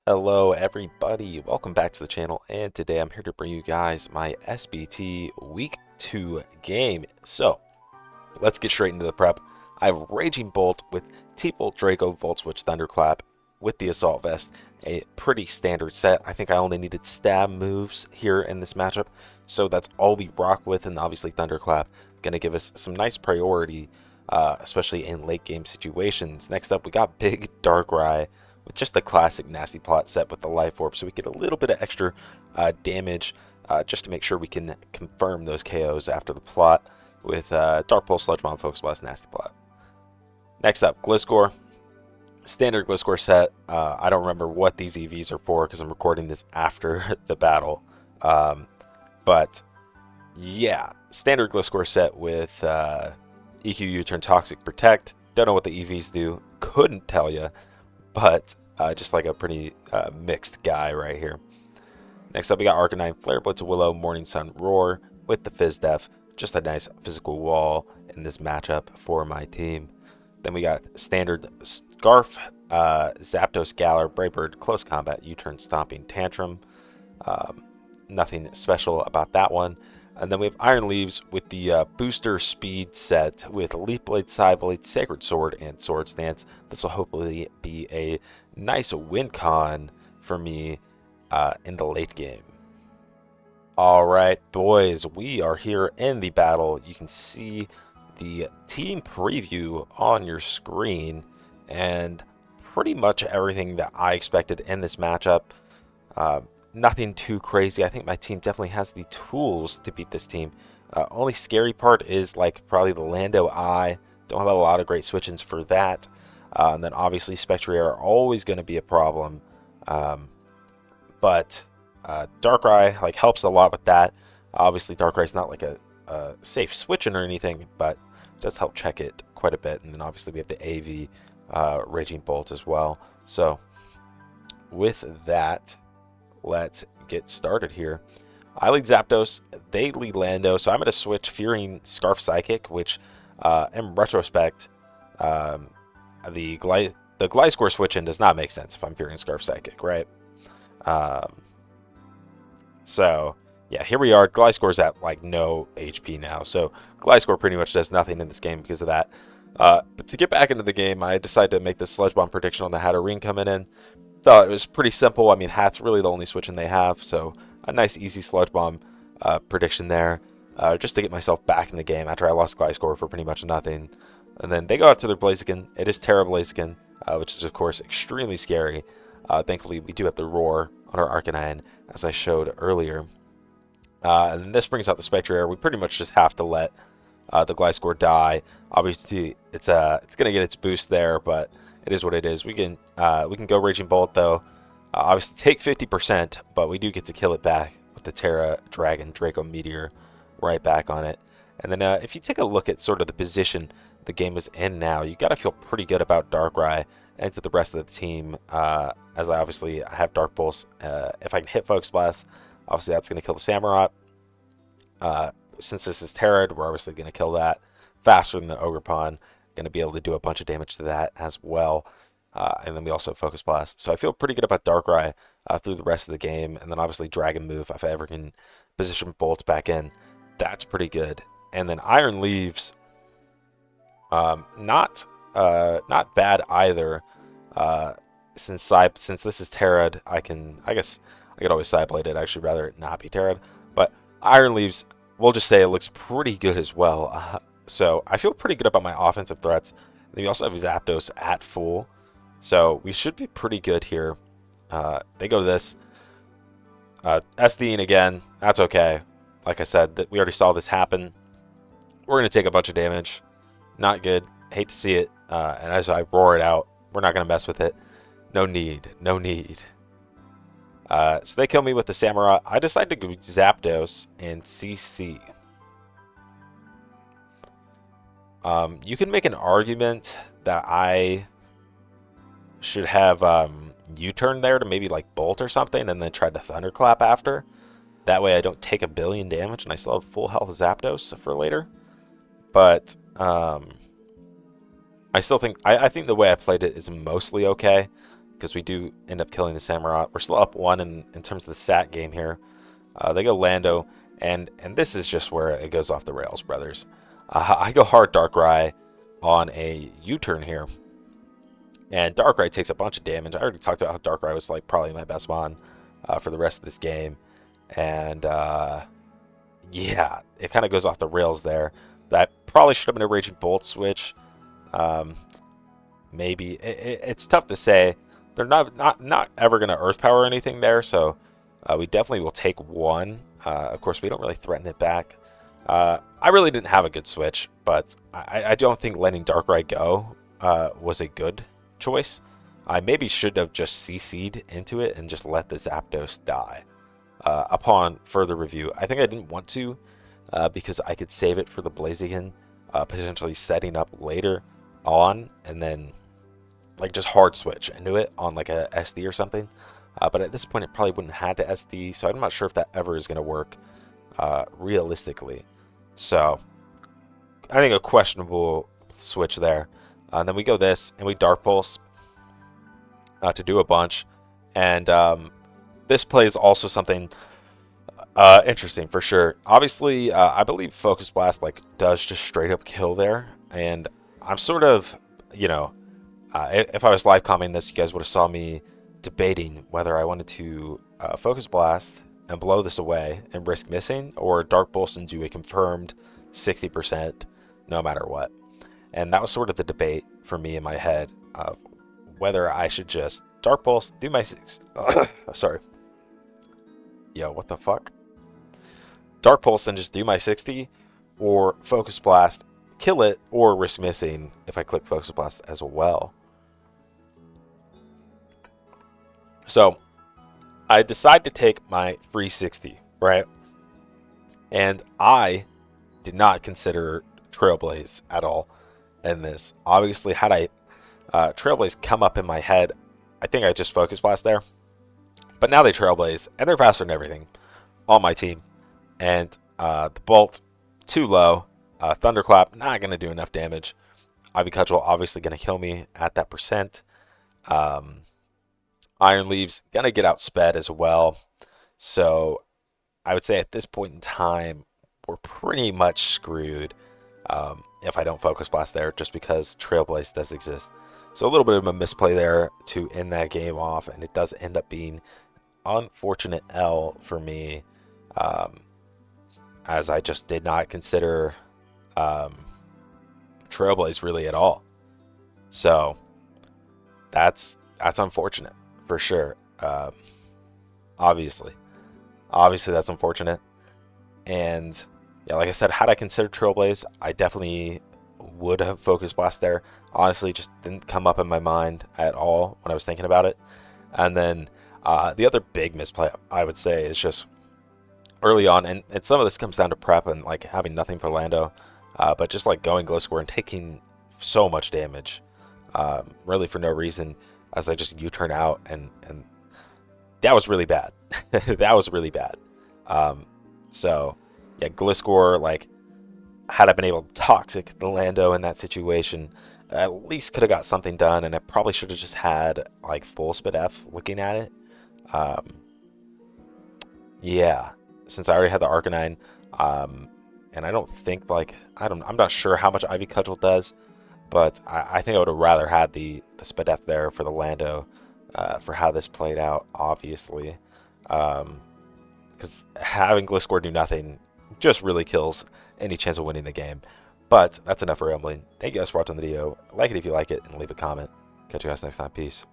Hello everybody, welcome back to the channel, and today I'm here to bring you guys my SBT Week 2 game. So, let's get straight into the prep. I have Raging Bolt with T-Bolt Draco Volt Switch Thunderclap with the Assault Vest, a pretty standard set. I think I only needed stab moves here in this matchup, so that's all we rock with, and obviously Thunderclap going to give us some nice priority, especially in late game situations. Next up, we got Big Darkrai with just the classic Nasty Plot set with the Life Orb, so we get a little bit of extra damage just to make sure we can confirm those KOs after the plot with Dark Pulse, Sludge Bomb, Focus Blast, Nasty Plot. Next up, Gliscor. Standard Gliscor set. I don't remember what these EVs are for because I'm recording this after the battle. But yeah, standard Gliscor set with EQ U-Turn, Toxic, Protect. Don't know what the EVs do. Couldn't tell you. But just like a pretty mixed guy right here. Next up, we got Arcanine, Flare Blitz, Willow, Morning Sun, Roar with the Fizz Def. Just a nice physical wall in this matchup for my team. Then we got standard Scarf, Zapdos, Galar, Brave Bird, Close Combat, U-Turn, Stomping, Tantrum. Nothing special about that one. And then we have Iron Leaves with the booster speed set with Leaf Blade, Side Blade, Sacred Sword, and Sword Stance. This will hopefully be a nice win con for me in the late game. Alright, boys, we are here in the battle. You can see the team preview on your screen, and pretty much everything that I expected in this matchup. Nothing too crazy. I think my team definitely has the tools to beat this team. Only scary part is like probably the Lando Eye. Don't have a lot of great switch-ins for that. And then obviously Spectre are always going to be a problem. But Darkrai like helps a lot with that. Obviously Darkrai's not like a safe switch-in or anything, but does help check it quite a bit. And then obviously we have the AV Raging Bolt as well. So with that, let's get started here. I lead Zapdos, they lead Lando, so I'm going to switch Fearing Scarf Psychic, which in retrospect, the Gliscor switch-in does not make sense if I'm Fearing Scarf Psychic, right? So, yeah, here we are. Gliscor's at, like, no HP now, so Gliscor pretty much does nothing in this game because of that. But to get back into the game, I decided to make this Sludge Bomb prediction on the Hatterene coming in. Thought it was pretty simple. I mean, Hat's really the only switch-in they have, so a nice, easy Sludge Bomb prediction there, just to get myself back in the game after I lost Gliscor for pretty much nothing. And then they go out to their Blaziken. It is Terra Blaziken, which is, of course, extremely scary. Thankfully, we do have the Roar on our Arcanine, as I showed earlier. And then this brings out the Spectre. We pretty much just have to let the Gliscor die. Obviously, it's going to get its boost there, but it is what it is. We can go Raging Bolt though. Obviously take 50%, but we do get to kill it back with the Terra Dragon Draco Meteor right back on it. And then if you take a look at sort of the position the game is in now, you got to feel pretty good about Darkrai and to the rest of the team. As I obviously have Dark Pulse. If I can hit Focus Blast, obviously that's going to kill the Samurott. Since this is Terra, we're obviously going to kill that faster than the Ogerpon. Going to be able to do a bunch of damage to that as well. And then we also have Focus Blast. So I feel pretty good about Darkrai through the rest of the game. And then obviously Dragon Move, if I ever can position Bolts back in, that's pretty good. And then Iron Leaves, not bad either. Since this is Terra'd, I guess I could always Psyblade it. I'd actually rather it not be Terra'd. But Iron Leaves, we'll just say it looks pretty good as well. So I feel pretty good about my offensive threats. And we also have Zapdos at full. So we should be pretty good here. They go to this. SDing again. That's okay. Like I said, we already saw this happen. We're going to take a bunch of damage. Not good. Hate to see it. And as I roar it out, we're not going to mess with it. No need. No need. So they kill me with the Samurott. I decide to go Zapdos and CC. You can make an argument that I should have U-turn there to maybe like Bolt or something and then try to Thunderclap after. That way I don't take a billion damage and I still have full health Zapdos for later. But I still think I think the way I played it is mostly okay. because we do end up killing the Samurai. We're still up 1 in terms of the stat game here. They go Lando, and this is just where it goes off the rails, brothers. I go hard Darkrai on a U-turn here, and Darkrai takes a bunch of damage. I already talked about how Darkrai was like probably my best mon for the rest of this game, and yeah, it kind of goes off the rails there. That probably should have been a Raging Bolt switch. Maybe it's tough to say. They're not ever going to Earth Power or anything there, so we definitely will take 1. Of course, we don't really threaten it back. I really didn't have a good switch, but I don't think letting Darkrai go was a good choice. I maybe should have just CC'd into it and just let the Zapdos die. Upon further review, I think I didn't want to because I could save it for the Blaziken, potentially setting up later on, and then like just hard switch into it on like a SD or something. But at this point, it probably wouldn't have had to SD, so I'm not sure if that ever is going to work realistically. So I think a questionable switch there. And then we go this, and we Dark Pulse to do a bunch. And this play is also something interesting for sure. Obviously, I believe Focus Blast like does just straight up kill there. And I'm sort of, you know, if I was live commenting this, you guys would have saw me debating whether I wanted to Focus Blast and blow this away and risk missing, or Dark Pulse and do a confirmed 60% no matter what. And that was sort of the debate for me in my head of whether I should just Dark Pulse, do my sorry. Yo, what the fuck? Dark Pulse and just do my 60, or Focus Blast, kill it, or risk missing if I click Focus Blast as well. So I decide to take my free 60, right? And I did not consider Trailblaze at all in this. Obviously, had I Trailblaze come up in my head, I think I just Focus Blast there. But now they Trailblaze, and they're faster than everything on my team. And the Bolt, too low. Thunderclap, not going to do enough damage. Ivy Cudgel, obviously going to kill me at that percent. Iron Leaves, going to get outsped as well. So I would say at this point in time, we're pretty much screwed if I don't Focus Blast there, just because Trailblaze does exist. So a little bit of a misplay there to end that game off, and it does end up being unfortunate L for me, as I just did not consider Trailblaze really at all. So that's unfortunate for sure. Obviously that's unfortunate. And yeah, like I said, had I considered Trailblaze, I definitely would have Focus Blast there. Honestly, just didn't come up in my mind at all when I was thinking about it. And then the other big misplay I would say is just early on, and some of this comes down to prep and like having nothing for Lando, but just like going Gliscor and taking so much damage, really for no reason, as I just U-turn out, and that was really bad. That was really bad. So yeah, Gliscor, like, had I been able to toxic the Lando in that situation, at least could have got something done, and I probably should have just had like full Spit F looking at it. Yeah, since I already had the Arcanine, and I don't think like I'm not sure how much Ivy Cudgel does, but I think I would have rather had the Spit F there for the Lando, for how this played out, obviously, because having Gliscor do nothing just really kills any chance of winning the game. But that's enough for rambling. Thank you guys for watching the video. Like it if you like it, and leave a comment. Catch you guys next time. Peace.